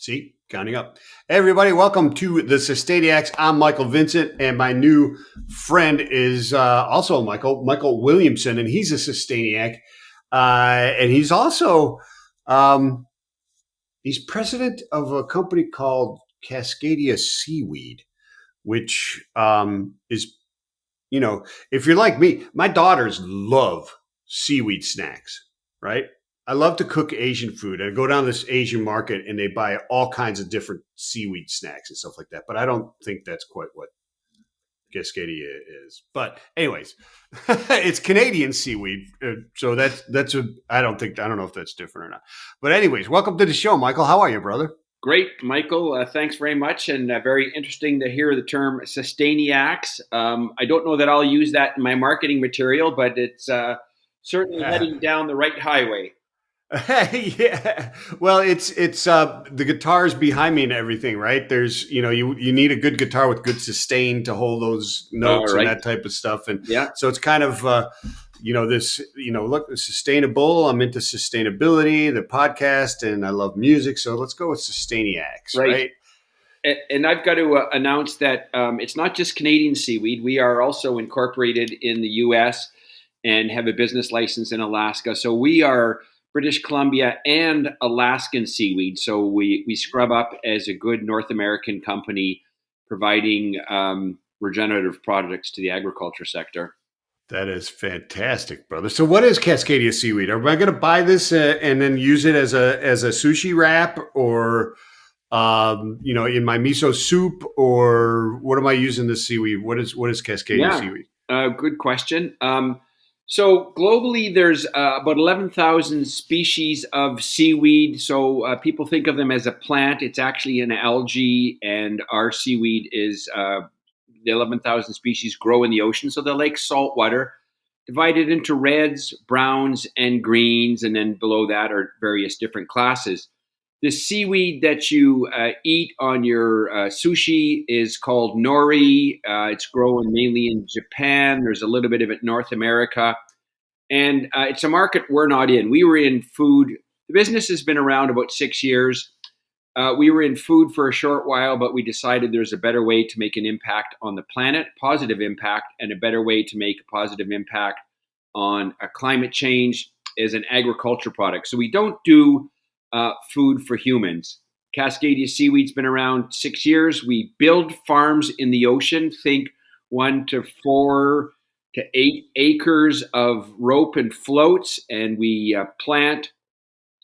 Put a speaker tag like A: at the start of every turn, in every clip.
A: See, counting up. Hey, everybody, welcome to the Sustainiacs. I'm Michael Vincent, and my new friend is also Michael Williamson, and he's a Sustainiac. And he's also um, he's president of a company called Cascadia Seaweed, which is, if you're like me, my daughters love seaweed snacks, right? I love to cook Asian food. I go down to this Asian market and they buy all kinds of different seaweed snacks and stuff like that. But I don't think that's quite what Cascadia is. But anyways, it's Canadian seaweed. So that's I don't know if that's different or not. But anyways, welcome to the show, Michael. How are you, brother?
B: Great, Michael. Thanks very much, and very interesting to hear the term Sustainiacs. I don't know that I'll use that in my marketing material, but it's certainly heading down the right highway.
A: Yeah. Well, it's the guitars behind me and everything, right? There's you need a good guitar with good sustain to hold those
B: All
A: notes and
B: right.
A: that type of stuff, and
B: Yeah.
A: so it's kind of this look sustainable. I'm into sustainability, the podcast, and I love music, so let's go with Sustainiacs,
B: Right.
A: right?
B: And I've got to announce that it's not just Canadian seaweed. We are also incorporated in the U.S. and have a business license in Alaska. So we are British Columbia and Alaskan seaweed. So we scrub up as a good North American company providing regenerative products to the agriculture sector.
A: That is fantastic, brother. So, what is Cascadia seaweed? Am I going to buy this and then use it as a sushi wrap, or in my miso soup, or what am I using this seaweed? What is Cascadia
B: Yeah,
A: seaweed?
B: good question. So globally, there's about 11,000 species of seaweed. So people think of them as a plant. It's actually an algae, and our seaweed is the 11,000 species grow in the ocean. So they're like salt water, divided into reds, browns, and greens, and then below that are various different classes. The seaweed that you eat on your sushi is called nori. It's grown mainly in Japan. There's a little bit of it in North America. And it's a market we're not in. We were in food. The business has been around about 6 years. We were in food for a short while, but we decided there's a better way to make an impact on the planet, positive impact, and a better way to make a positive impact on climate change as an agriculture product. So we don't do food for humans. Cascadia Seaweed's been around 6 years. We build farms in the ocean. Think 1 to 4 to 8 acres of rope and floats, and we plant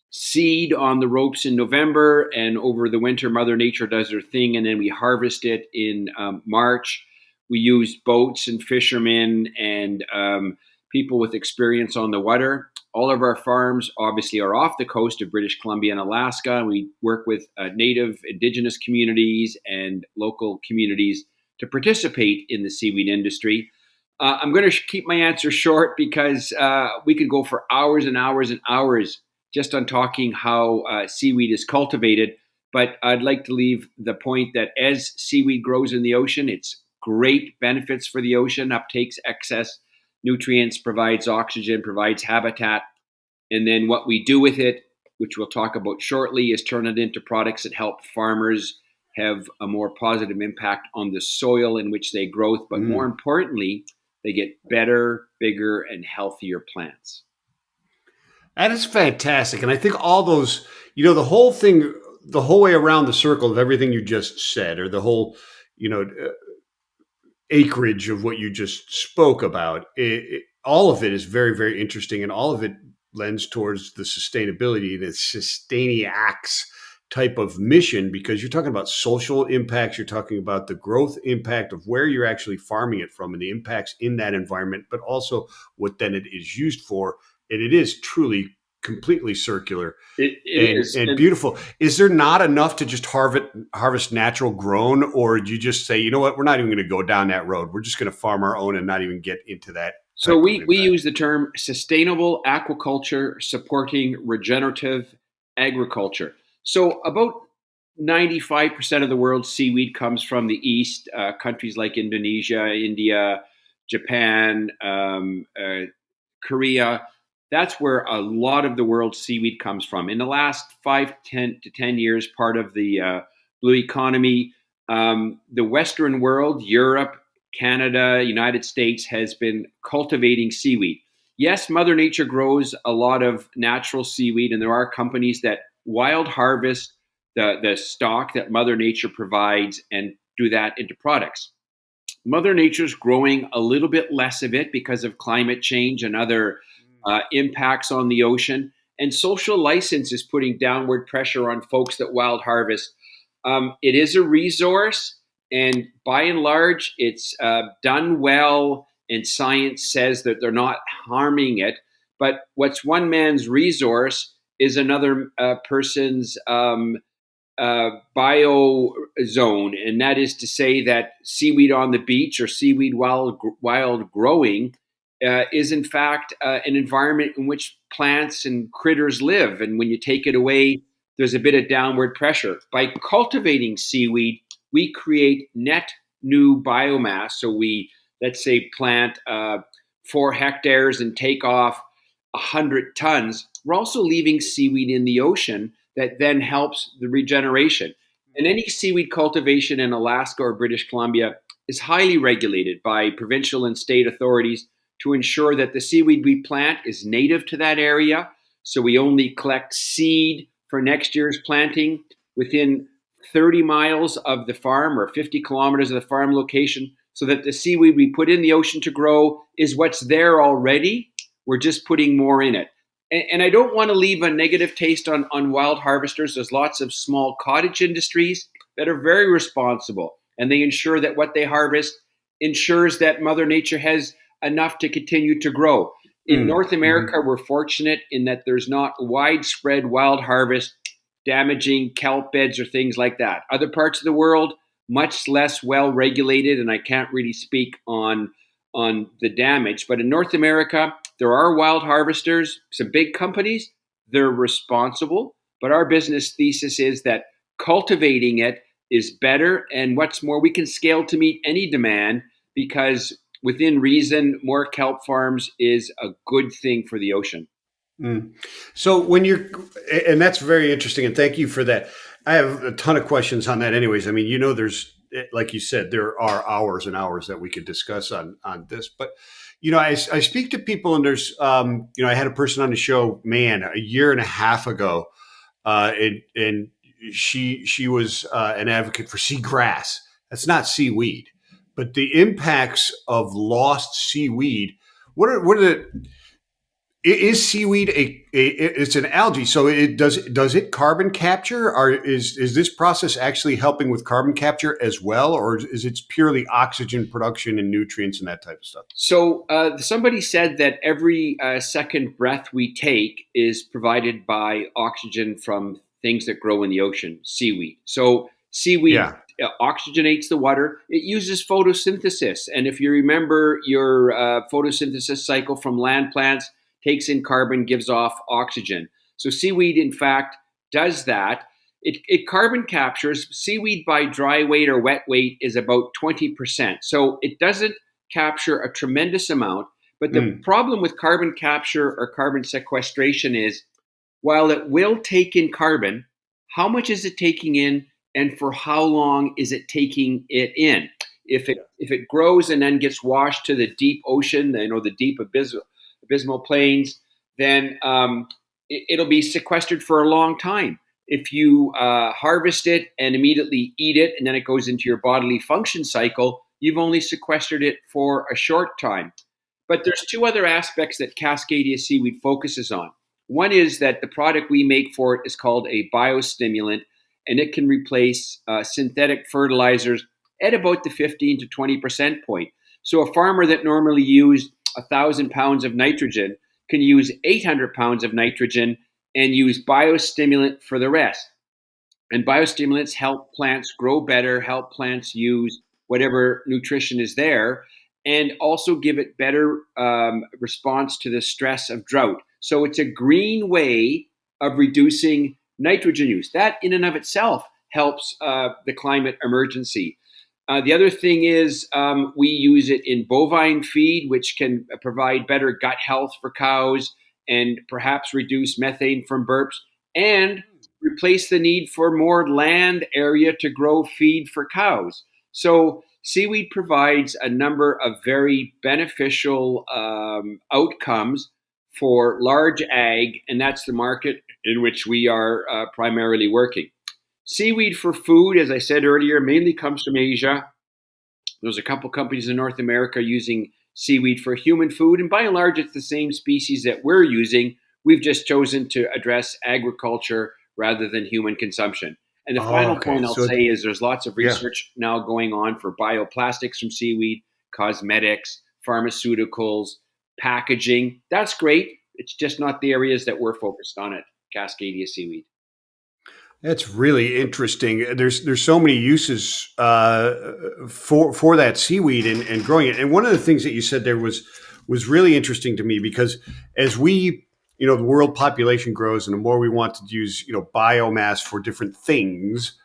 B: seed on the ropes in November, and over the winter, Mother Nature does her thing, and then we harvest it in March. We use boats and fishermen and people with experience on the water. All of our farms obviously are off the coast of British Columbia and Alaska. We work with native indigenous communities and local communities to participate in the seaweed industry. I'm going to keep my answer short because we could go for hours and hours and hours just on talking how seaweed is cultivated. But I'd like to leave the point that as seaweed grows in the ocean, it's great benefits for the ocean, uptakes excess nutrients, provides oxygen, provides habitat. And then what we do with it, which we'll talk about shortly, is turn it into products that help farmers have a more positive impact on the soil in which they grow. But more importantly, they get better, bigger, and healthier plants.
A: That is fantastic, and I think all those, the whole thing, the whole way around the circle of everything you just said, or the whole, acreage of what you just spoke about, all of it is very, very interesting, and all of it lends towards the sustainability, the Sustainiacs type of mission, because you're talking about social impacts, you're talking about the growth impact of where you're actually farming it from and the impacts in that environment, but also what then it is used for. And it is truly completely circular
B: It is.
A: and beautiful. Is there not enough to just harvest natural grown, or do you just say, you know what, we're not even going to go down that road, we're just going to farm our own and not even get into that?
B: So we use the term sustainable aquaculture supporting regenerative agriculture. So about 95% of the world's seaweed comes from the East, countries like Indonesia, India, Japan, Korea. That's where a lot of the world's seaweed comes from. In the last 5 to 10 years, part of the blue economy, the Western world, Europe, Canada, United States, has been cultivating seaweed. Yes, Mother Nature grows a lot of natural seaweed, and there are companies that wild harvest the stock that Mother Nature provides and do that into products. Mother Nature's growing a little bit less of it because of climate change and other impacts on the ocean. And social license is putting downward pressure on folks that wild harvest. It is a resource, and by and large, it's done well, and science says that they're not harming it. But what's one man's resource is another person's bio zone, and that is to say that seaweed on the beach or seaweed wild growing is in fact an environment in which plants and critters live. And when you take it away, there's a bit of downward pressure. By cultivating seaweed, we create net new biomass. So we, let's say, plant 4 hectares and take off 100 tons. We're also leaving seaweed in the ocean that then helps the regeneration. And any seaweed cultivation in Alaska or British Columbia is highly regulated by provincial and state authorities to ensure that the seaweed we plant is native to that area. So we only collect seed for next year's planting within 30 miles of the farm or 50 kilometers of the farm location, so that the seaweed we put in the ocean to grow is what's there already. We're just putting more in it. And I don't want to leave a negative taste on wild harvesters. There's lots of small cottage industries that are very responsible, and they ensure that what they harvest ensures that Mother Nature has enough to continue to grow. In North America, we're fortunate in that there's not widespread wild harvest damaging kelp beds or things like that. Other parts of the world, much less well regulated, and I can't really speak on the damage. But in North America, there are wild harvesters, some big companies, they're responsible. But our business thesis is that cultivating it is better. And what's more, we can scale to meet any demand because within reason, more kelp farms is a good thing for the ocean.
A: So when you're, and that's very interesting, and thank you for that. I have a ton of questions on that anyways. I mean, there's, like you said, there are hours and hours that we could discuss on this, but I speak to people, and there's, I had a person on the show, man, a year and a half ago, and she was an advocate for seagrass. That's not seaweed, but the impacts of lost seaweed. What are the is seaweed it's an algae, so does it carbon capture, or is this process actually helping with carbon capture as well, or is it purely oxygen production and nutrients and that type of stuff?
B: So somebody said that every second breath we take is provided by oxygen from things that grow in the ocean, seaweed. So seaweed oxygenates the water. It uses photosynthesis, and if you remember your photosynthesis cycle from land plants, takes in carbon, gives off oxygen. So seaweed, in fact, does that. It carbon captures. Seaweed by dry weight or wet weight is about 20%. So it doesn't capture a tremendous amount. But the problem with carbon capture or carbon sequestration is, while it will take in carbon, how much is it taking in, and for how long is it taking it in? If it grows and then gets washed to the deep ocean, the deep abysmal plains, then it'll be sequestered for a long time. If you harvest it and immediately eat it, and then it goes into your bodily function cycle, you've only sequestered it for a short time. But there's two other aspects that Cascadia seaweed focuses on. One is that the product we make for it is called a biostimulant, and it can replace synthetic fertilizers at about the 15 to 20% point. So a farmer that normally used 1,000 pounds of nitrogen can use 800 pounds of nitrogen and use biostimulant for the rest. And biostimulants help plants grow better, help plants use whatever nutrition is there, and also give it better response to the stress of drought. So it's a green way of reducing nitrogen use. That in and of itself helps the climate emergency. The other thing is we use it in bovine feed, which can provide better gut health for cows and perhaps reduce methane from burps and replace the need for more land area to grow feed for cows. So seaweed provides a number of very beneficial outcomes for large ag, and that's the market in which we are primarily working. Seaweed for food, as I said earlier, mainly comes from Asia. There's a couple companies in North America using seaweed for human food, and by and large, it's the same species that we're using. We've just chosen to address agriculture rather than human consumption. And the
A: Oh,
B: final
A: okay.
B: point I'll say is there's lots of
A: Yeah.
B: research now going on for bioplastics from seaweed, cosmetics, pharmaceuticals, packaging. That's great. It's just not the areas that we're focused on at Cascadia Seaweed.
A: That's really interesting. There's so many uses for that seaweed and growing it. And one of the things that you said there was really interesting to me because as we the world population grows and the more we want to use biomass for different things,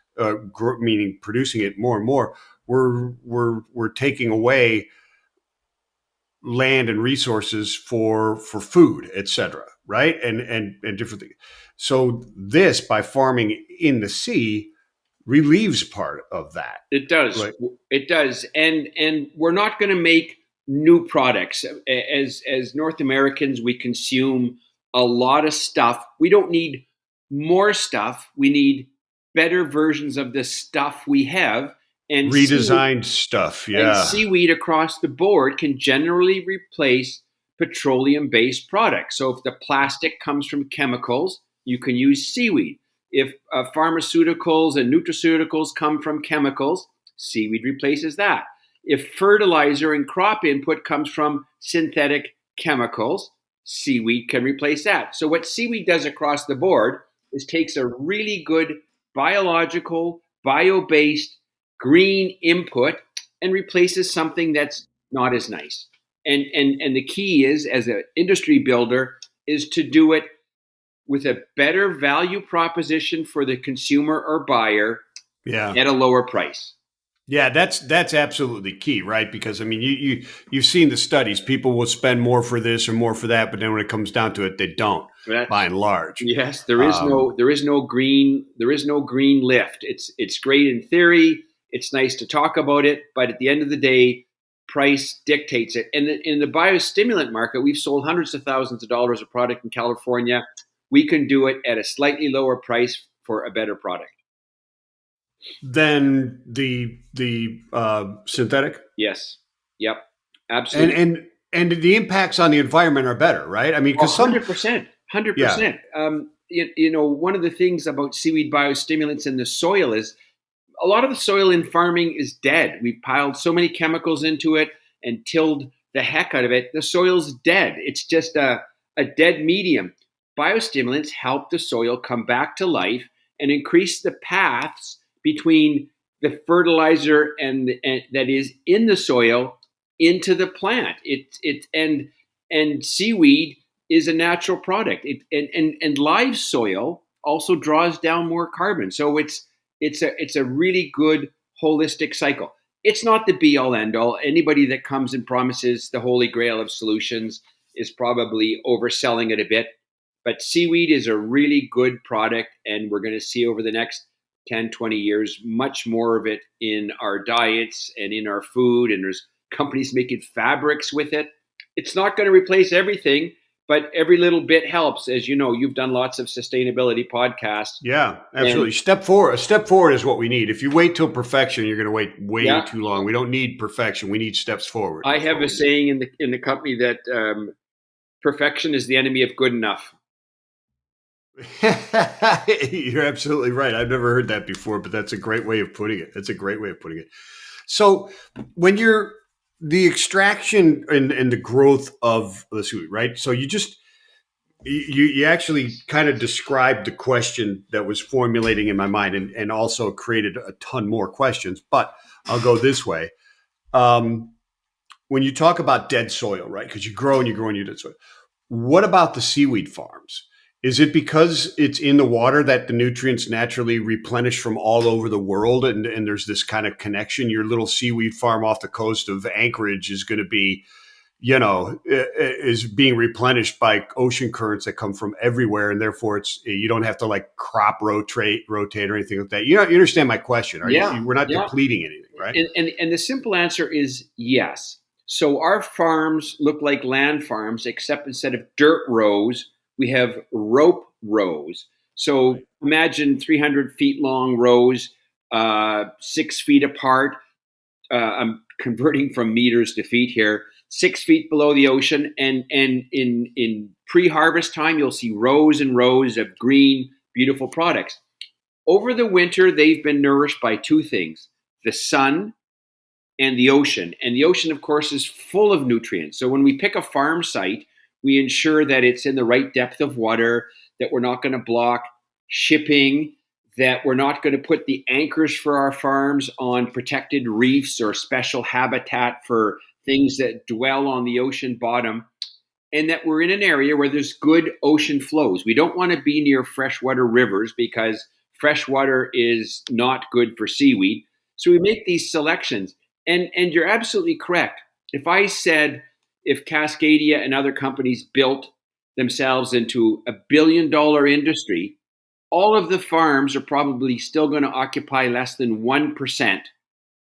A: meaning producing it more and more, we're taking away land and resources for food, et cetera, right? And different things. So this, by farming in the sea, relieves part of that.
B: It does.
A: Right.
B: It does. And we're not going to make new products. As North Americans, we consume a lot of stuff. We don't need more stuff. We need better versions of the stuff we have. And
A: Redesigned stuff.
B: and
A: Yeah.
B: seaweed across the board can generally replace petroleum based products. So if the plastic comes from chemicals, you can use seaweed. If pharmaceuticals and nutraceuticals come from chemicals, seaweed replaces that. If fertilizer and crop input comes from synthetic chemicals, seaweed can replace that. So what seaweed does across the board is takes a really good biological, bio-based green input and replaces something that's not as nice. And the key is, as an industry builder, is to do it with a better value proposition for the consumer or buyer
A: Yeah.
B: at a lower price.
A: Yeah, that's absolutely key, right? Because I mean, you've seen the studies. People will spend more for this or more for that, but then when it comes down to it, they don't. By and large,
B: yes, there is no green lift. It's great in theory. It's nice to talk about it, but at the end of the day, price dictates it. And in the biostimulant market, we've sold hundreds of thousands of dollars of product in California. We can do it at a slightly lower price for a better product.
A: Than the synthetic.
B: Yes. Yep. Absolutely.
A: And the impacts on the environment are better, right? I mean, because
B: 100%. 100%. One of the things about seaweed biostimulants in the soil is a lot of the soil in farming is dead. We've piled so many chemicals into it and tilled the heck out of it. The soil's dead. It's just a dead medium. Biostimulants help the soil come back to life and increase the paths between the fertilizer and that is in the soil into the plant. And seaweed is a natural product. And live soil also draws down more carbon. So it's a really good holistic cycle. It's not the be all end all. Anybody that comes and promises the holy grail of solutions is probably overselling it a bit. But seaweed is a really good product, and we're going to see over the next 10, 20 years much more of it in our diets and in our food. And there's companies making fabrics with it. It's not going to replace everything, but every little bit helps. As you know, you've done lots of sustainability podcasts.
A: Yeah, absolutely. A step forward is what we need. If you wait till perfection, you're going to wait way too long. We don't need perfection. We need steps forward.
B: I have a saying in the company that perfection is the enemy of good enough.
A: You're absolutely right. I've never heard that before, but that's a great way of putting it. So when you're the extraction and the growth of the seaweed, right? So you actually kind of described the question that was formulating in my mind and also created a ton more questions, but I'll go this way. When you talk about dead soil, right? Because you grow and your dead soil. What about the seaweed farms? Is it because it's in the water that the nutrients naturally replenish from all over the world and there's this kind of connection? Your little seaweed farm off the coast of Anchorage is going to be, is being replenished by ocean currents that come from everywhere, and therefore you don't have to like crop rotate or anything like that. You understand my question? Are
B: Yeah,
A: we're not
B: yeah.
A: depleting anything, right?
B: And the simple answer is yes. So our farms look like land farms, except instead of dirt rows, we have rope rows. So
A: Right.
B: imagine 300 feet long rows, 6 feet apart. I'm converting from meters to feet here. 6 feet below the ocean, and in pre-harvest time, you'll see rows and rows of green, beautiful products. Over the winter, they've been nourished by two things: the sun and the ocean. And the ocean, of course, is full of nutrients. So when we pick a farm site, we ensure that it's in the right depth of water, that we're not going to block shipping, that we're not going to put the anchors for our farms on protected reefs or special habitat for things that dwell on the ocean bottom, and that we're in an area where there's good ocean flows. We don't want to be near freshwater rivers because freshwater is not good for seaweed. So we make these selections. And you're absolutely correct. If I said if Cascadia and other companies built themselves into $1 billion industry, all of the farms are probably still going to occupy less than 1%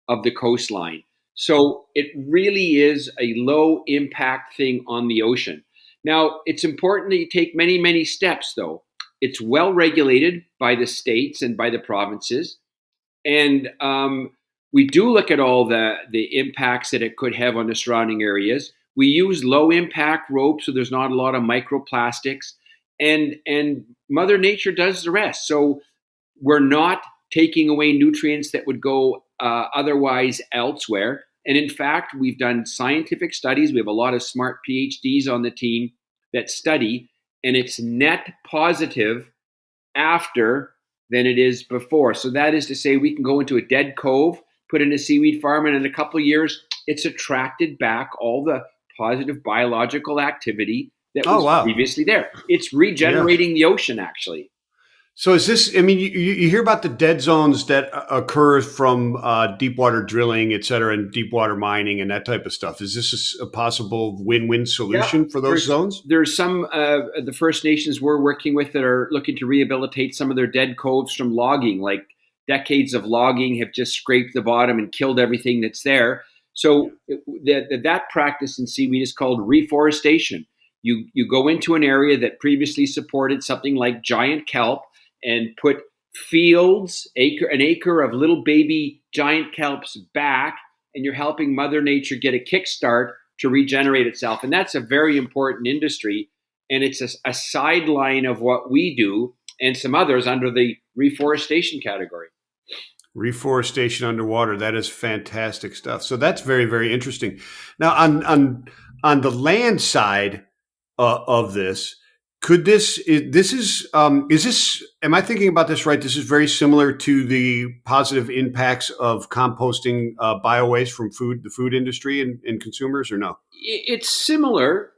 B: of the coastline. So it really is a low impact thing on the ocean. Now, it's important that you take many, many steps, though. It's well regulated by the states and by the provinces. And we do look at all the impacts that it could have on the surrounding areas. We use low impact rope, so there's not a lot of microplastics. And Mother Nature does the rest. So we're not taking away nutrients that would go otherwise elsewhere. And in fact, we've done scientific studies. We have a lot of smart PhDs on the team that study, and it's net positive after than it is before. So that is to say, we can go into a dead cove, put in a seaweed farm, and in a couple of years, it's attracted back all the positive biological activity that
A: Oh
B: was
A: wow,
B: previously there. It's
A: yeah.
B: regenerating the ocean, actually.
A: So is this? I mean, you hear about the dead zones that occur from deep water drilling, et cetera, and deep water mining and that type of stuff. Is this a possible win-win
B: Yeah,
A: solution for those zones?
B: there's some the First Nations we're working with that are looking to rehabilitate some of their dead coves from logging. Like decades of logging have just scraped the bottom and killed everything that's there.
A: Yeah.
B: So that practice in seaweed is called reforestation. You go into an area that previously supported something like giant kelp and put fields, an acre of little baby giant kelps back, and you're helping Mother Nature get a kickstart to regenerate itself. And that's a very important industry. And it's a sideline of what we do and some others under the reforestation category.
A: Reforestation underwater. That is fantastic stuff. So that's very, very interesting. Now, on the land side of this, could is this? Am I thinking about this right? This is very similar to the positive impacts of composting biowaste from the food industry and consumers, or no?
B: It's similar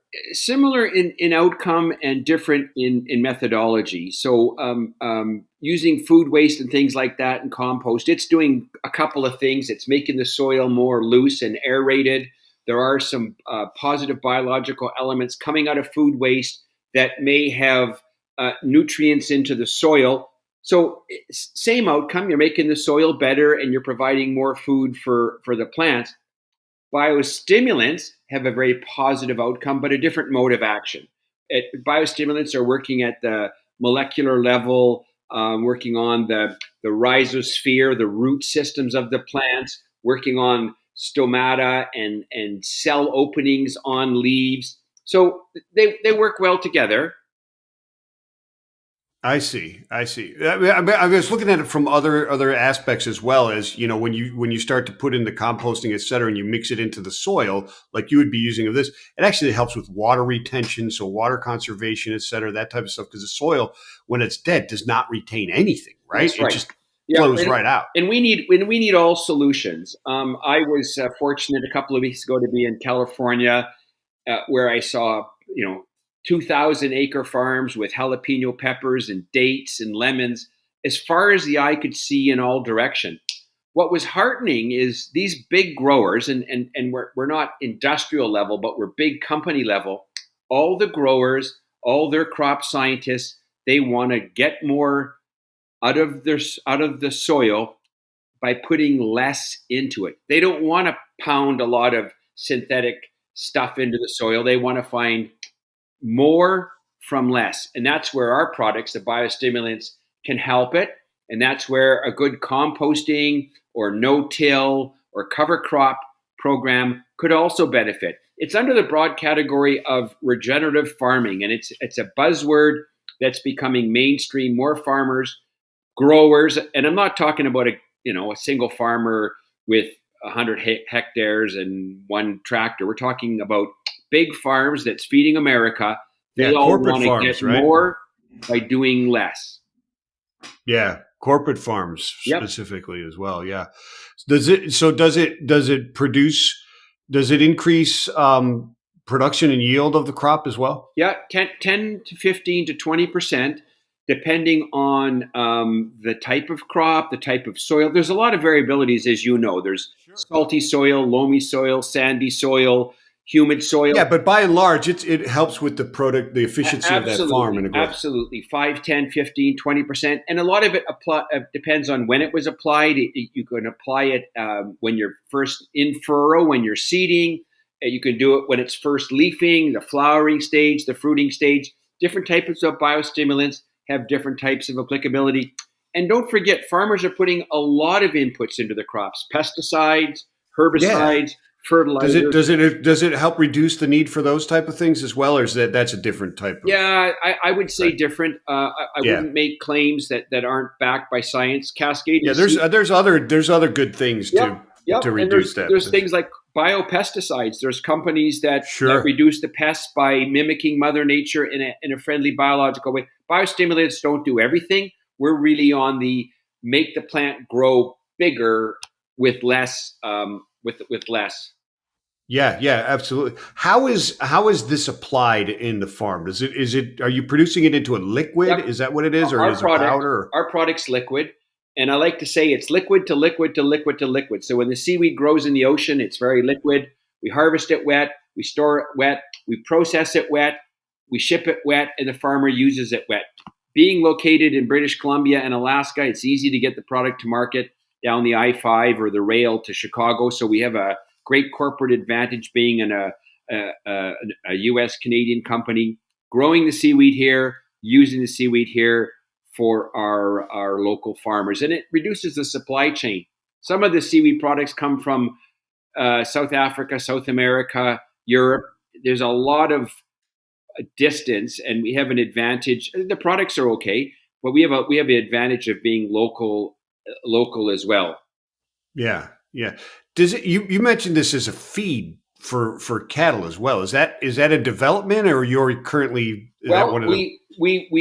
B: in outcome and different in methodology. So using food waste and things like that and compost, it's doing a couple of things. It's making the soil more loose and aerated. There are some positive biological elements coming out of food waste that may have nutrients into the soil. So same outcome, you're making the soil better and you're providing more food for the plants. Biostimulants have a very positive outcome, but a different mode of action. Biostimulants are working at the molecular level, working on the rhizosphere, the root systems of the plants, working on stomata and cell openings on leaves. So they work well together.
A: I see. I see. I was looking at it from other aspects as well as when you start to put in the composting, et cetera, and you mix it into the soil like you would be using of this. It actually helps with water retention, so water conservation, et cetera, that type of stuff. Because the soil, when it's dead, does not retain anything, right?
B: That's
A: It
B: right.
A: just
B: Yeah,
A: flows right out.
B: and we need all solutions. I was fortunate a couple of weeks ago to be in California, where I saw 2,000-acre farms with jalapeno peppers and dates and lemons as far as the eye could see in all direction. what was heartening is these big growers, and we're not industrial level, but we're big company level. All the growers, all their crop scientists, they want to get more out of the soil by putting less into it. They don't want to pound a lot of synthetic stuff into the soil. They want to find more from less. And that's where our products, the biostimulants, can help it. And that's where a good composting or no-till or cover crop program could also benefit. It's under the broad category of regenerative farming, and it's a buzzword that's becoming mainstream. More farmers, growers, and I'm not talking about a single farmer with 100 hectares and one tractor. We're talking about big farms that's feeding America. They
A: Yeah,
B: all
A: corporate
B: want to
A: farms,
B: get
A: right?
B: more by doing less.
A: Yeah, corporate farms
B: Yep.
A: specifically as well. Yeah. Does it produce? Does it increase production and yield of the crop as well?
B: Yeah, 10 to 15 to 20%, depending on the type of crop, the type of soil. There's a lot of variabilities, as you know. There's
A: Sure.
B: salty soil, loamy soil, sandy soil, humid soil.
A: Yeah, but by and large, it helps with the efficiency of that farm and the growth.
B: Absolutely. 5, 10, 15, 20%. And a lot of it depends on when it was applied. You can apply it when you're first in furrow, when you're seeding. You can do it when it's first leafing, the flowering stage, the fruiting stage. Different types of biostimulants have different types of applicability. And don't forget, farmers are putting a lot of inputs into the crops: pesticides,
A: Yeah.
B: herbicides, fertilizers.
A: Does it help reduce the need for those type of things as well, or is that's a different type of?
B: Yeah, I would say
A: Right.
B: different. I
A: Yeah.
B: wouldn't make claims that aren't backed by science.
A: Yeah,
B: Cascadia.
A: there's other good things
B: Yep, yep.
A: to
B: And
A: reduce that.
B: there's things like biopesticides. There's companies that
A: Sure.
B: reduce the pests by mimicking Mother Nature in a friendly biological way. Biostimulants don't do everything. We're really on the make the plant grow bigger with less. With less.
A: Yeah, yeah, absolutely. How is this applied in the farm? Are you producing it into a liquid?
B: Yep.
A: Is that what it is, or
B: Our
A: is it
B: product,
A: powder?
B: our product's liquid, and I like to say it's liquid to liquid to liquid to liquid. So when the seaweed grows in the ocean, it's very liquid. We harvest it wet, we store it wet, we process it wet, we ship it wet, and the farmer uses it wet. Being located in British Columbia and Alaska, it's easy to get the product to market down the I-5 or the rail to Chicago. So we have a great corporate advantage being in a U.S. Canadian company, growing the seaweed here, using the seaweed here for our local farmers, and it reduces the supply chain. Some of the seaweed products come from South Africa, South America, Europe. There's a lot of distance, and we have an advantage. The products are okay, but we have the advantage of being local as well.
A: Yeah, yeah. Does it? You mentioned this as a feed for cattle as well. Is that a development, or you're currently is that
B: Well,
A: one of the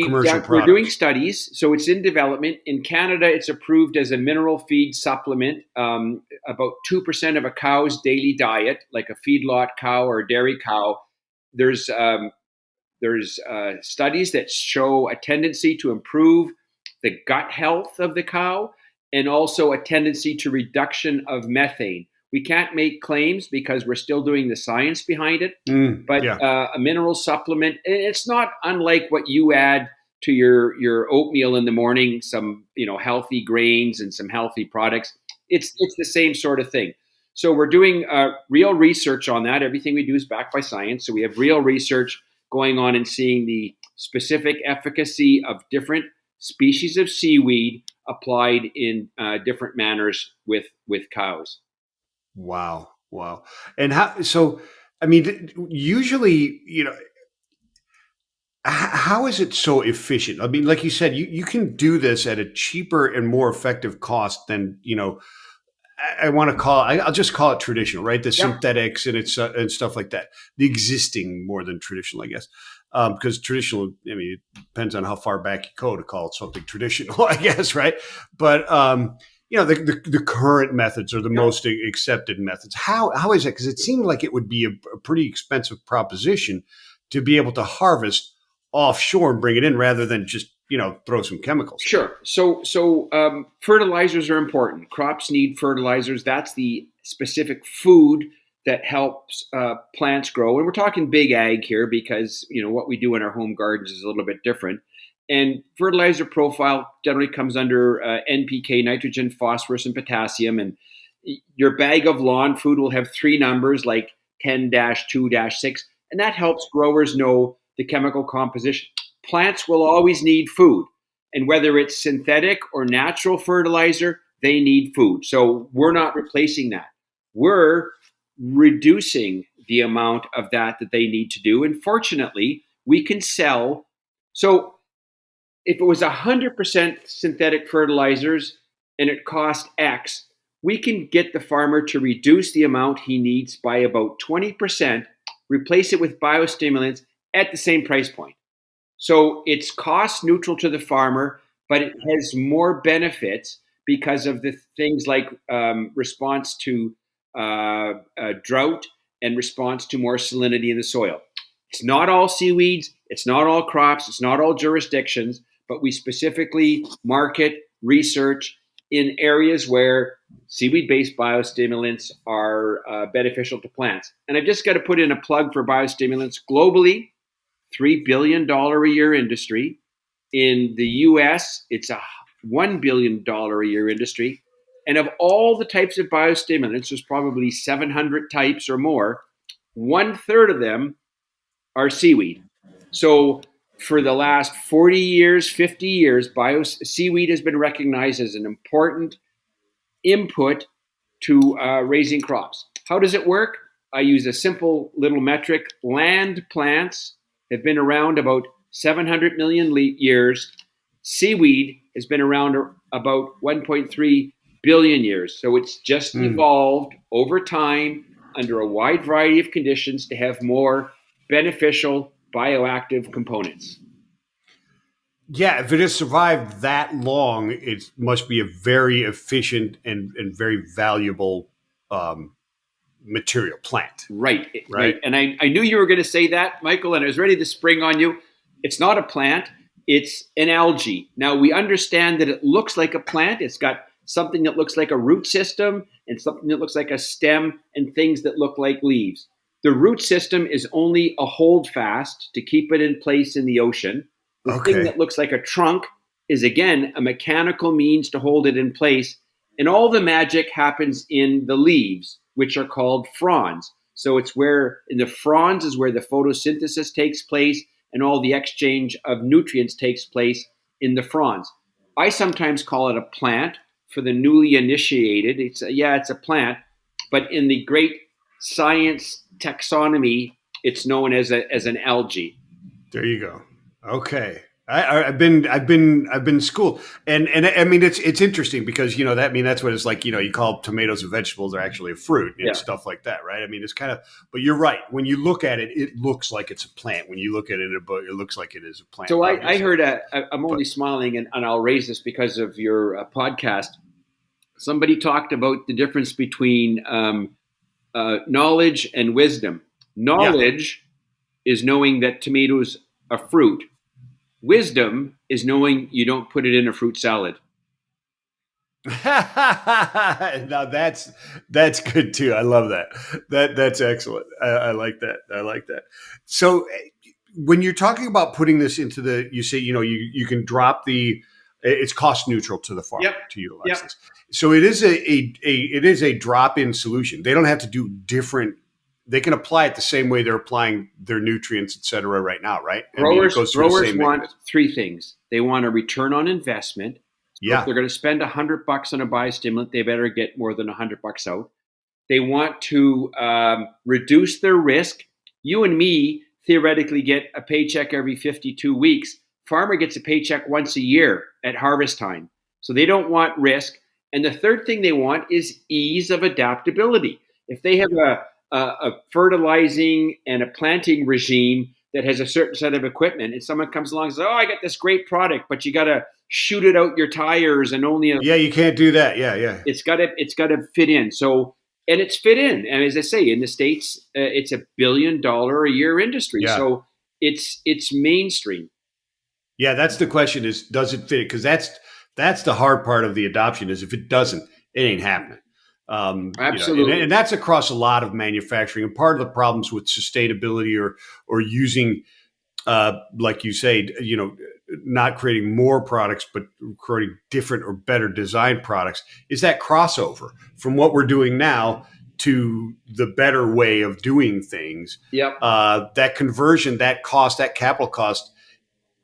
A: commercial
B: we're doing
A: products?
B: studies, so it's in development. In Canada, it's approved as a mineral feed supplement. About 2% of a cow's daily diet, like a feedlot cow or a dairy cow. There's studies that show a tendency to improve the gut health of the cow, and also a tendency to reduction of methane. We can't make claims because we're still doing the science behind it, but
A: Yeah,
B: a mineral supplement, and it's not unlike what you add to your oatmeal in the morning, some healthy grains and some healthy products. It's the same sort of thing. So we're doing real research on that. Everything we do is backed by science. So we have real research going on and seeing the specific efficacy of different species of seaweed applied in different manners with cows.
A: wow, wow. And how? So, I mean, usually, how is it so efficient? I mean, like you said, you can do this at a cheaper and more effective cost than I want to I'll just call it traditional, right? The
B: Yep.
A: synthetics and it's and stuff like that. The existing more than traditional, I guess, because traditional. I mean, it depends on how far back you go to call it something traditional, I guess, right? But the current methods are the
B: Yep.
A: most accepted methods. How is that? Because it seemed like it would be a pretty expensive proposition to be able to harvest offshore and bring it in rather than just throw some chemicals.
B: Sure. So fertilizers are important. Crops need fertilizers. That's the specific food that helps plants grow. And we're talking big ag here because what we do in our home gardens is a little bit different. And fertilizer profile generally comes under NPK, nitrogen, phosphorus, and potassium. And your bag of lawn food will have 3 numbers like 10-2-6, and that helps growers know the chemical composition. Plants will always need food. And whether it's synthetic or natural fertilizer, they need food. So we're not replacing that. We're reducing the amount of that they need to do. And fortunately, we can sell. So if it was 100% synthetic fertilizers and it cost X, we can get the farmer to reduce the amount he needs by about 20%, replace it with biostimulants at the same price point. So it's cost neutral to the farmer, but it has more benefits because of the things like response to drought and response to more salinity in the soil. It's not all seaweeds, it's not all crops, it's not all jurisdictions, but we specifically market research in areas where seaweed-based biostimulants are beneficial to plants. And I've just got to put in a plug for biostimulants globally. $3 billion a year industry. In the US, it's a $1 billion a year industry. And of all the types of biostimulants, there's probably 700 types or more. 1/3 of them are seaweed. So for the last 40 years, 50 years, seaweed has been recognized as an important input to raising crops. How does it work? I use a simple little metric. Land plants have been around about 700 million years. Seaweed has been around about 1.3 billion years. So it's just evolved over time under a wide variety of conditions to have more beneficial bioactive components.
A: Yeah, if it has survived that long, it must be a very efficient and very valuable material plant.
B: Right. And I knew you were going to say that, Michael, and I was ready to spring on you. It's not a plant. It's an algae. Now, we understand that it looks like a plant. It's got something that looks like a root system and something that looks like a stem and things that look like leaves. The root system is only a holdfast to keep it in place in the ocean. The thing that looks like a trunk is, again, a mechanical means to hold it in place. And all the magic happens in the leaves, which are called fronds. So it's where, in the fronds is where the photosynthesis takes place and all the exchange of nutrients takes place in the fronds. I sometimes call it a plant for the newly initiated. It's a plant, but in the great science taxonomy, it's known as an algae.
A: There you go. Okay. I've been schooled, and I mean it's interesting because that's what it's like. You call tomatoes and vegetables are actually a fruit and stuff like that, right? I mean it's kind of, but you're right. When you look at it, it looks like it's a plant. When you look at it in a book, it looks like it is a plant.
B: So I heard I'm only smiling, and I'll raise this because of your podcast. Somebody talked about the difference between knowledge and wisdom. Knowledge is knowing that tomatoes are fruit. Wisdom is knowing you don't put it in a fruit salad.
A: Now that's good too. I love that. That's excellent. I like that. I like that. So when you're talking about putting this into you say, you can drop it's cost neutral to the farmer to utilize this. So it is a drop-in solution. They don't have to do different. They can apply it the same way they're applying their nutrients, et cetera, right now, right?
B: Growers want 3 things. They want a return on investment. So if they're going to spend $100 on a biostimulant, they better get more than $100 out. They want to reduce their risk. You and me theoretically get a paycheck every 52 weeks. Farmer gets a paycheck once a year at harvest time. So they don't want risk. And the third thing they want is ease of adaptability. If they have a fertilizing and a planting regime that has a certain set of equipment, and someone comes along and says, I got this great product, but you got to shoot it out your tires and only
A: you can't do that.
B: It's got to fit in. So, and it's fit in. And as I say, in the States, it's $1 billion a year industry. So it's mainstream.
A: Yeah, that's the question: is does it fit? Because that's the hard part of the adoption. Is if it doesn't, it ain't happening. And
B: Absolutely.
A: that's across a lot of manufacturing. And part of the problems with sustainability or using, like you say, not creating more products, but creating different or better designed products, is that crossover from what we're doing now to the better way of doing things.
B: Yep.
A: That conversion, that cost, that capital cost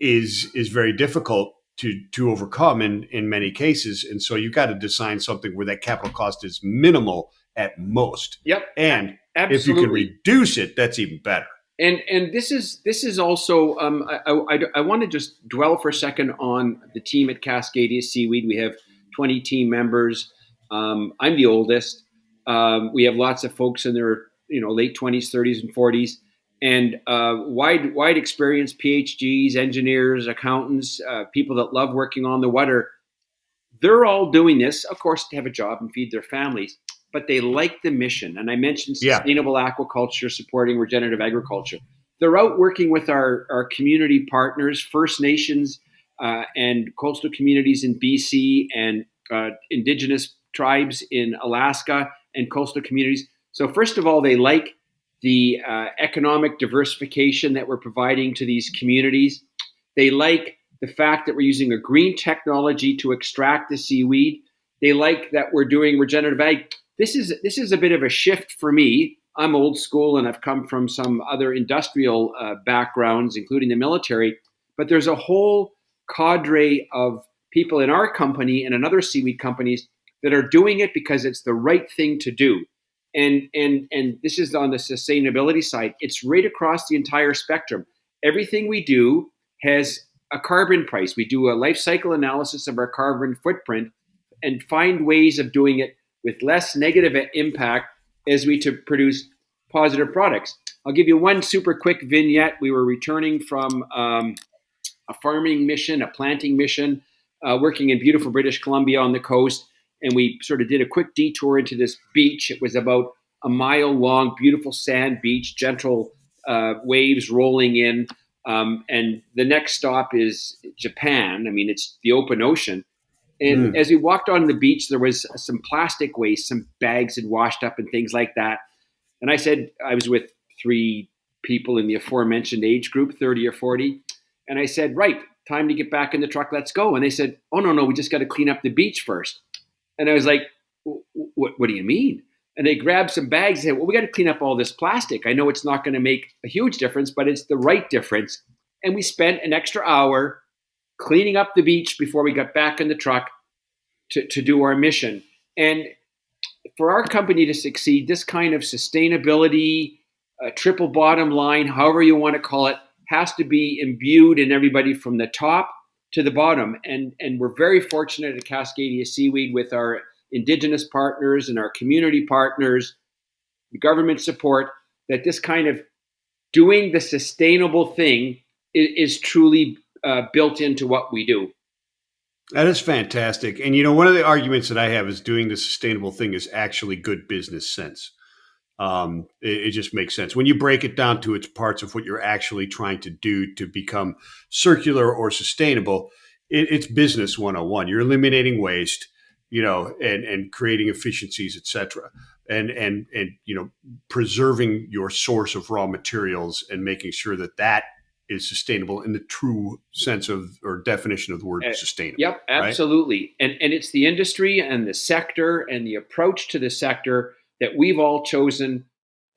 A: is very difficult to overcome in many cases. And so you've got to design something where that capital cost is minimal at most.
B: Yep.
A: And if you can
B: Absolutely.
A: reduce it, that's even better.
B: And this is also I want to just dwell for a second on the team at Cascadia Seaweed. We have 20 team members. I'm the oldest. We have lots of folks in their late 20s, 30s, and 40s, and wide experience, PhDs, engineers, accountants, people that love working on the water. They're all doing this, of course, to have a job and feed their families, but they like the mission. And I mentioned
A: Yeah.
B: sustainable aquaculture, supporting regenerative agriculture. They're out working with our community partners, First Nations and coastal communities in BC, and Indigenous tribes in Alaska, and coastal communities. So, first of all, they like the economic diversification that we're providing to these communities. They like the fact that we're using a green technology to extract the seaweed. They like that we're doing regenerative ag. This is a bit of a shift for me. I'm old school, and I've come from some other industrial backgrounds, including the military. But there's a whole cadre of people in our company and in other seaweed companies that are doing it because it's the right thing to do. And this is on the sustainability side. It's right across the entire spectrum. Everything we do has a carbon price. We do a life cycle analysis of our carbon footprint and find ways of doing it with less negative impact as we to produce positive products. I'll give you one super quick vignette. We were returning from a farming mission, a planting mission, working in beautiful British Columbia on the coast. And we sort of did a quick detour into this beach. It was about a mile long, beautiful sand beach, gentle waves rolling in. And the next stop is Japan. I mean, it's the open ocean. And
A: Mm.
B: as we walked on the beach, there was some plastic waste, some bags had washed up and things like that. And I said, I was with three people in the aforementioned age group, 30 or 40. And I said, right, time to get back in the truck. Let's go. And they said, oh, no, we just got to clean up the beach first. And I was like, what do you mean? And they grabbed some bags and said, well, we got to clean up all this plastic. I know it's not going to make a huge difference, but it's the right difference. And we spent an extra hour cleaning up the beach before we got back in the truck to do our mission. And for our company to succeed, this kind of sustainability, triple bottom line, however you want to call it, has to be imbued in everybody from the top to the bottom. And we're very fortunate at Cascadia Seaweed with our Indigenous partners and our community partners, the government support, that this kind of doing the sustainable thing is truly built into what we do.
A: That is fantastic. And one of the arguments that I have is doing the sustainable thing is actually good business sense. It just makes sense when you break it down to its parts of what you're actually trying to do to become circular or sustainable. It's business 101. You're eliminating waste, and creating efficiencies, et cetera. And preserving your source of raw materials and making sure that is sustainable in the true sense of or definition of the word sustainable.
B: Yep,
A: Right?
B: absolutely. And it's the industry and the sector and the approach to the sector that we've all chosen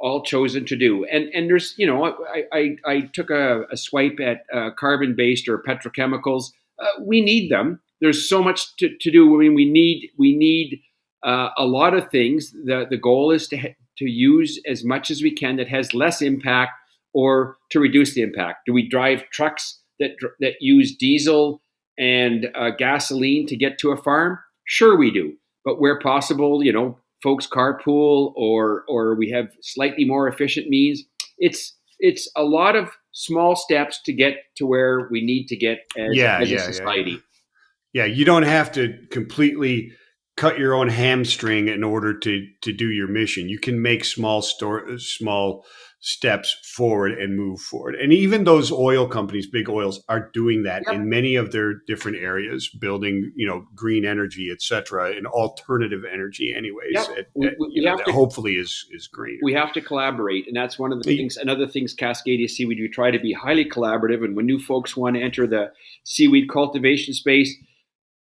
B: to do. And there's, I took a swipe at carbon based or petrochemicals. We need them. There's so much to do. I mean, we need a lot of things. The goal is to use as much as we can that has less impact, or to reduce the impact. Do we drive trucks that use diesel and gasoline to get to a farm? Sure, we do. But where possible, folks carpool, or we have slightly more efficient means. It's a lot of small steps to get to where we need to get as a society.
A: Yeah, you don't have to completely cut your own hamstring in order to do your mission. You can make small steps forward and move forward. And even those oil companies, big oils, are doing that
B: Yep.
A: in many of their different areas, building, green energy, et cetera, and alternative energy anyways,
B: Yep. We have
A: that
B: to
A: hopefully is greener.
B: we have to collaborate, and that's one of the things. Another things, Cascadia Seaweed, we try to be highly collaborative. And when new folks want to enter the seaweed cultivation space,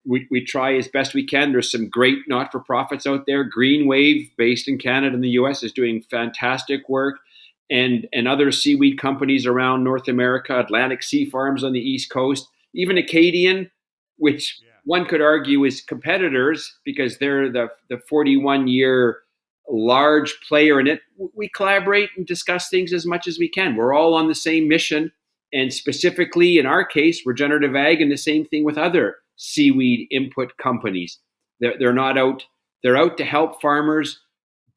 B: we try as best we can. There's some great not-for-profits out there. Green Wave, based in Canada and the U.S., is doing fantastic work, and other seaweed companies around North America, Atlantic Sea Farms on the East Coast, even Acadian, which one could argue is competitors because they're the 41-year large player in it. We collaborate and discuss things as much as we can. We're all on the same mission, and specifically in our case, regenerative ag, and the same thing with other seaweed input companies. They're not out. They're out to help farmers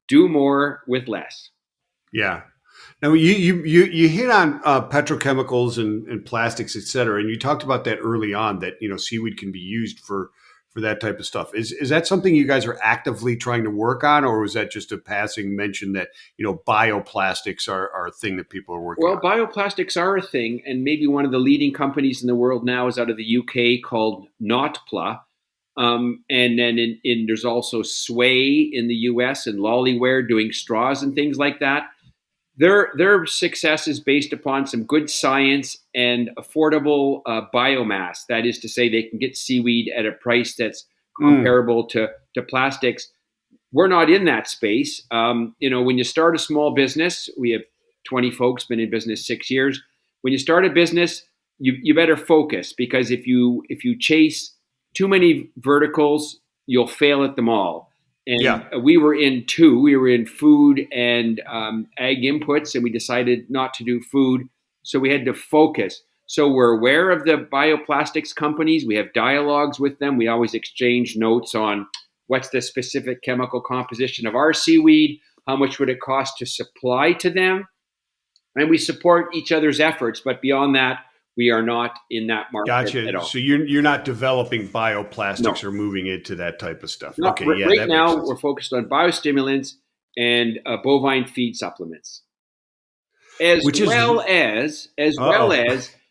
B: do more with less.
A: Yeah. Now you hit on petrochemicals and plastics, et cetera, and you talked about that early on, that seaweed can be used for that type of stuff. Is that something you guys are actively trying to work on, or was that just a passing mention that bioplastics are a thing that people are working
B: Well,
A: on?
B: bioplastics are a thing, and maybe one of the leading companies in the world now is out of the UK called Notpla. And then there's also Sway in the US and Lollyware doing straws and things like that. Their success is based upon some good science and affordable biomass. That is to say, they can get seaweed at a price that's comparable to plastics. We're not in that space. When you start a small business, we have 20 folks, been in business 6 years. When you start a business, you better focus, because if you chase too many verticals, you'll fail at them all. And we were in two. We were in food and ag inputs, and we decided not to do food. So we had to focus. So we're aware of the bioplastics companies. We have dialogues with them. We always exchange notes on what's the specific chemical composition of our seaweed, how much would it cost to supply to them, and we support each other's efforts. But beyond that, we are not in that market at all.
A: So you're not developing bioplastics
B: No.
A: or moving into that type of stuff.
B: No,
A: Okay,
B: right
A: that
B: now
A: makes sense.
B: we're focused on biostimulants and bovine feed supplements, as
A: Which is
B: well as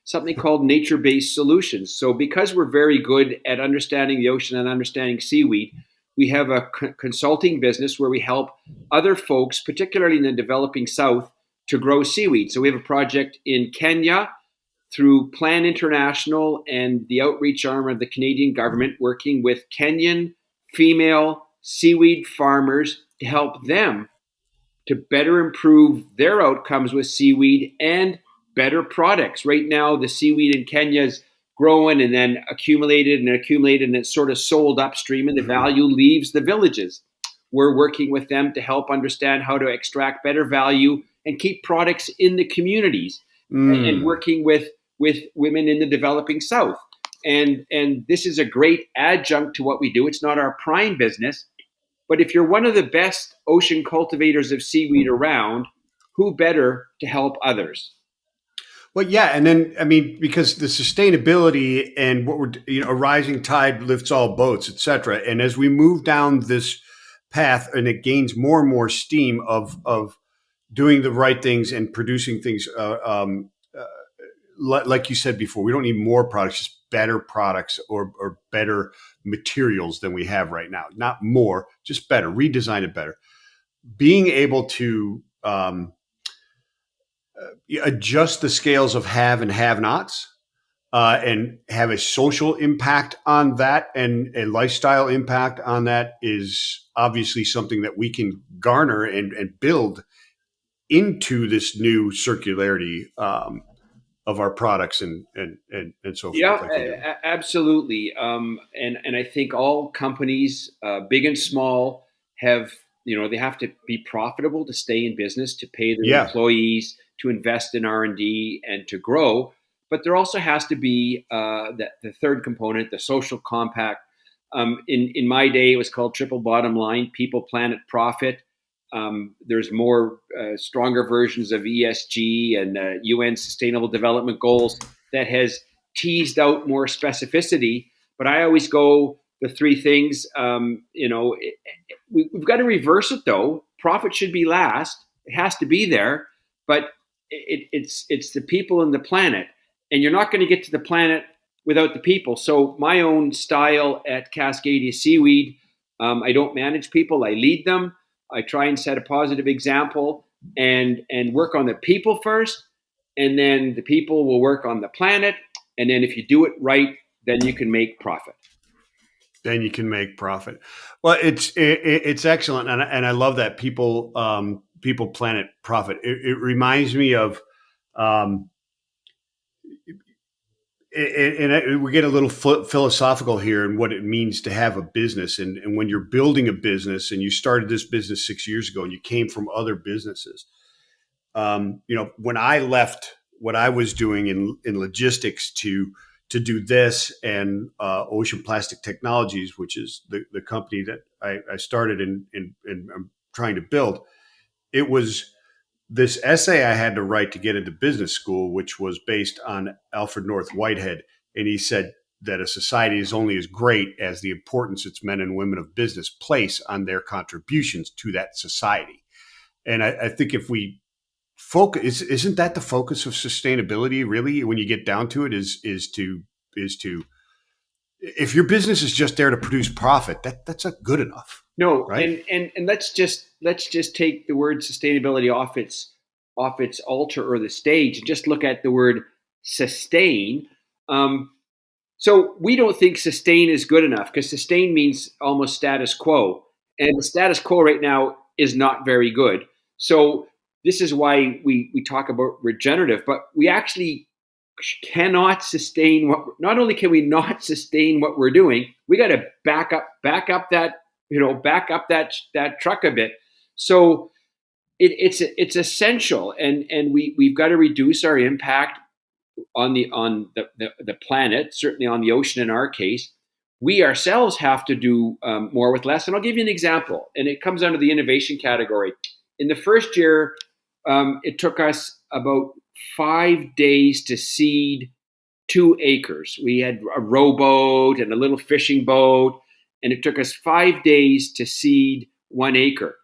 B: something called nature-based solutions. So because we're very good at understanding the ocean and understanding seaweed, we have a consulting business where we help other folks, particularly in the developing South, to grow seaweed. So we have a project in Kenya through Plan International and the outreach arm of the Canadian government, working with Kenyan female seaweed farmers to help them to better improve their outcomes with seaweed and better products. Right now, the seaweed in Kenya is growing and then accumulated, and it's sort of sold upstream, and the value leaves the villages. We're working with them to help understand how to extract better value and keep products in the communities, and working with women in the developing South. And this is a great adjunct to what we do. It's not our prime business, but if you're one of the best ocean cultivators of seaweed around, who better to help others?
A: Well, yeah, and then because the sustainability and what we're a rising tide lifts all boats, et cetera. And as we move down this path, and it gains more and more steam of doing the right things and producing things, like you said before, we don't need more products, just better products or better materials than we have right now. Not more, just better. Redesign it better. Being able to adjust the scales of have and have-nots, and have a social impact on that and a lifestyle impact on that is obviously something that we can garner and build into this new circularity of our products and so forth.
B: Yeah,
A: Like we do.
B: absolutely. And I think all companies, big and small, have they have to be profitable to stay in business, to pay their employees, to invest in R&D, and to grow. But there also has to be the third component, the social compact. In my day, it was called triple bottom line: people, planet, profit. There's more stronger versions of ESG and UN Sustainable Development Goals that has teased out more specificity. But I always go the three things. We've got to reverse it though. Profit should be last. It has to be there. but it's the people and the planet, and you're not going to get to the planet without the people. So my own style at Cascadia Seaweed, I don't manage people, I lead them. I try and set a positive example and work on the people first, and then the people will work on the planet, and then if you do it right, then you can make profit.
A: Then you can make profit. Well, it's excellent, and I love that people, planet, profit. It reminds me of, um, and we get a little philosophical here in what it means to have a business, and when you're building a business, and you started this business 6 years ago, and you came from other businesses. When I left what I was doing in logistics to do this and Ocean Plastic Technologies, which is the company that I started and I'm trying to build. It was this essay I had to write to get into business school, which was based on Alfred North Whitehead. And he said that a society is only as great as the importance its men and women of business place on their contributions to that society. And I think if we focus, isn't that the focus of sustainability really, when you get down to it, is to if your business is just there to produce profit, that's not good enough.
B: No,
A: Right.
B: and let's just take the word sustainability off its altar or the stage and just look at the word sustain. So we don't think sustain is good enough, because sustain means almost status quo, and the status quo right now is not very good. So this is why we talk about regenerative, but we actually cannot sustain what. Not only can we not sustain what we're doing, we got to back up that truck a bit. So it's essential, and we've got to reduce our impact on the planet, certainly on the ocean in our case. We ourselves have to do more with less. And I'll give you an example, and it comes under the innovation category. In the first year, it took us about 5 days to seed 2 acres. We had a rowboat and a little fishing boat, and it took us 5 days to seed 1 acre.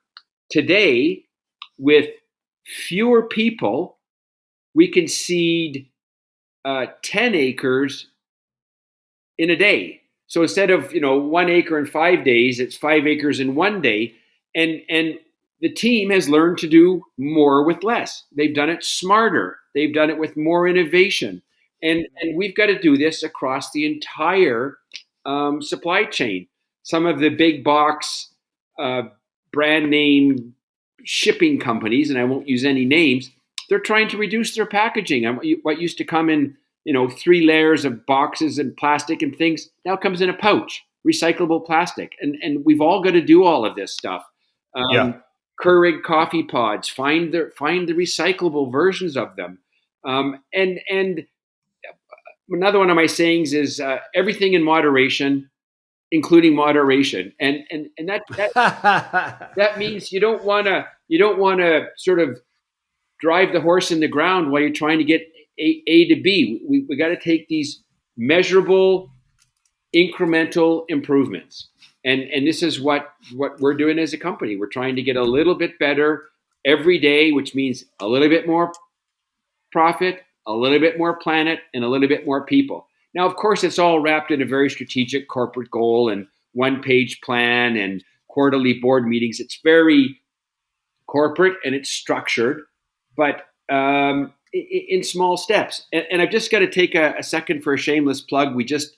B: Today, with fewer people, we can seed 10 acres in a day. So instead of 1 acre in 5 days, it's 5 acres in 1 day, and the team has learned to do more with less. They've done it smarter. They've done it with more innovation, and we've got to do this across the entire supply chain. Some of the big box brand name shipping companies, and I won't use any names, they're trying to reduce their packaging. What used to come in 3 layers of boxes and plastic and things now comes in a pouch, recyclable plastic, and we've all got to do all of this stuff.
A: Yeah.
B: Keurig coffee pods, find the recyclable versions of them, and another one of my sayings is everything in moderation, including moderation, and that means you don't want to sort of drive the horse in the ground while you're trying to get A to B. We got to take these measurable, incremental improvements, and this is what we're doing as a company. We're trying to get a little bit better every day, which means a little bit more profit, a little bit more planet, and a little bit more people. Now, of course, it's all wrapped in a very strategic corporate goal and one-page plan and quarterly board meetings. It's very corporate and it's structured, but in small steps. And I've just got to take a second for a shameless plug. We just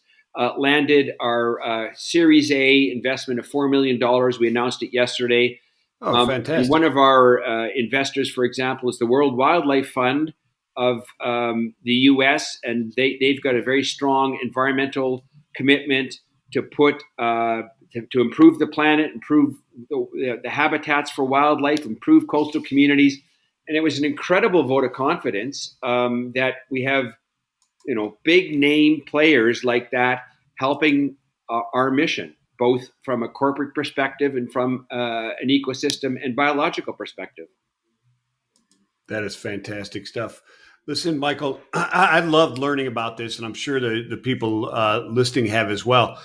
B: landed our Series A investment of $4 million. We announced it yesterday.
A: Oh, fantastic.
B: One of our investors, for example, is the World Wildlife Fund of the U.S., and they've got a very strong environmental commitment to put to improve the planet, improve the habitats for wildlife, improve coastal communities. And it was an incredible vote of confidence that we have, big name players like that helping our mission, both from a corporate perspective and from an ecosystem and biological perspective.
A: That is fantastic stuff. Listen, Michael, I loved learning about this, and I'm sure the people listening have as well.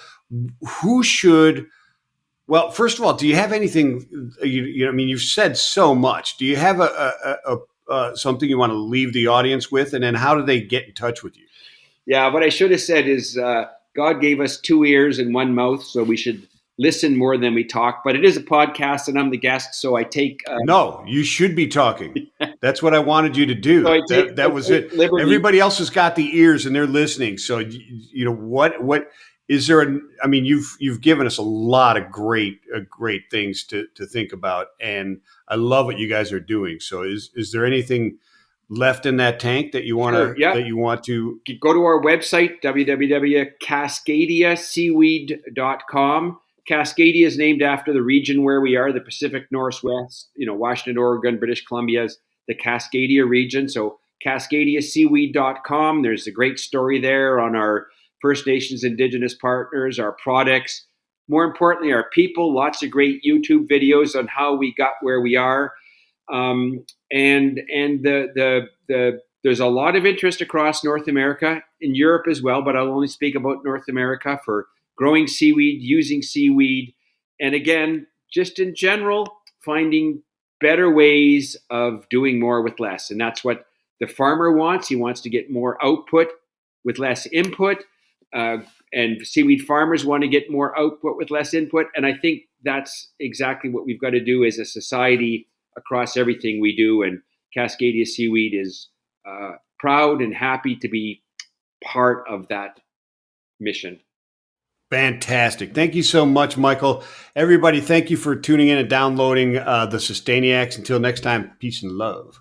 A: Who should? Well, first of all, do you have anything? I mean, you've said so much. Do you have something you want to leave the audience with, and then how do they get in touch with you?
B: Yeah, what I should have said is God gave us 2 ears and 1 mouth, so we should listen more than we talk. But it is a podcast, and I'm the guest, so I take
A: No, you should be talking. That's what I wanted you to do.
B: so I
A: That was it.
B: liberty.
A: Everybody else has got the ears and they're listening. So you know what is there? I mean, you've given us a lot of great things to think about, and I love what you guys are doing. So is there anything left in that tank that you want to
B: Sure, yeah.
A: go
B: to our website, www.cascadiaseaweed.com. Cascadia is named after the region where we are, the Pacific Northwest, Washington, Oregon, British Columbia is the Cascadia region. So cascadiaseaweed.com. There's a great story there on our First Nations Indigenous partners, our products, more importantly, our people, lots of great YouTube videos on how we got where we are. And there's a lot of interest across North America, in Europe as well, but I'll only speak about North America for growing seaweed, using seaweed, and again, just in general, finding better ways of doing more with less. And that's what the farmer wants. He wants to get more output with less input. And seaweed farmers want to get more output with less input. And I think that's exactly what we've got to do as a society across everything we do. And Cascadia Seaweed is proud and happy to be part of that mission.
A: Fantastic. Thank you so much, Michael. Everybody, thank you for tuning in and downloading the Sustainiacs. Until next time, peace and love.